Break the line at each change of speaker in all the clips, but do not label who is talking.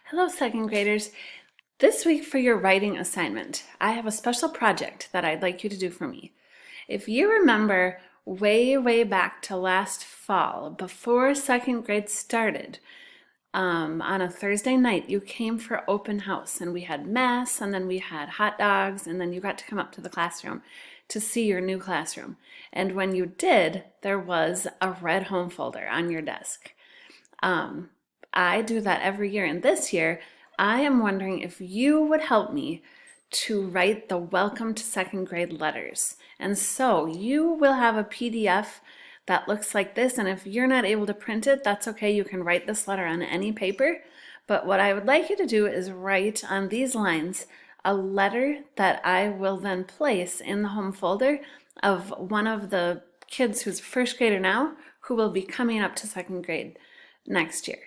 Hello, second graders. This week for your writing assignment, I have a special project that I'd like you to do for me. If you remember way back to last fall, before second grade started, on a Thursday night, you came for open house and we had mass and then we had hot dogs and then you got to come up to the classroom to see your new classroom. And when you did, there was a red home folder on your desk. I do that every year, and this year I am wondering if you would help me to write the welcome to second grade letters. And so you will have a PDF that looks like this, and if you're not able to print it, that's okay. You can write this letter on any paper. But what I would like you to do is write on these lines a letter that I will then place in the home folder of one of the kids who's a first grader now who will be coming up to second grade next year.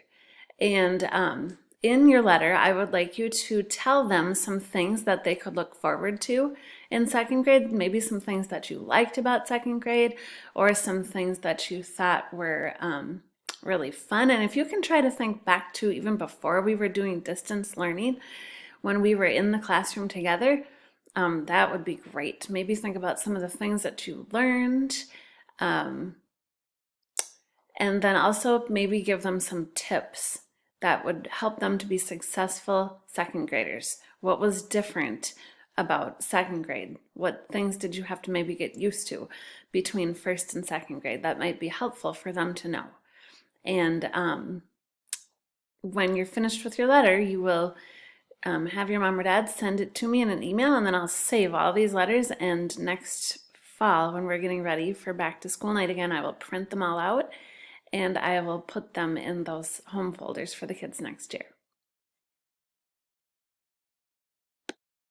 And in your letter, I would like you to tell them some things that they could look forward to in second grade, maybe some things that you liked about second grade, or some things that you thought were really fun. And if you can try to think back to even before we were doing distance learning, when we were in the classroom together, that would be great. Maybe think about some of the things that you learned. And then also maybe give them some tips that would help them to be successful second graders. What was different about second grade? What things did you have to maybe get used to between first and second grade that might be helpful for them to know? And when you're finished with your letter, you will have your mom or dad send it to me in an email, and then I'll save all these letters, and next fall when we're getting ready for back to school night again, I will print them all out and I will put them in those home folders for the kids next year.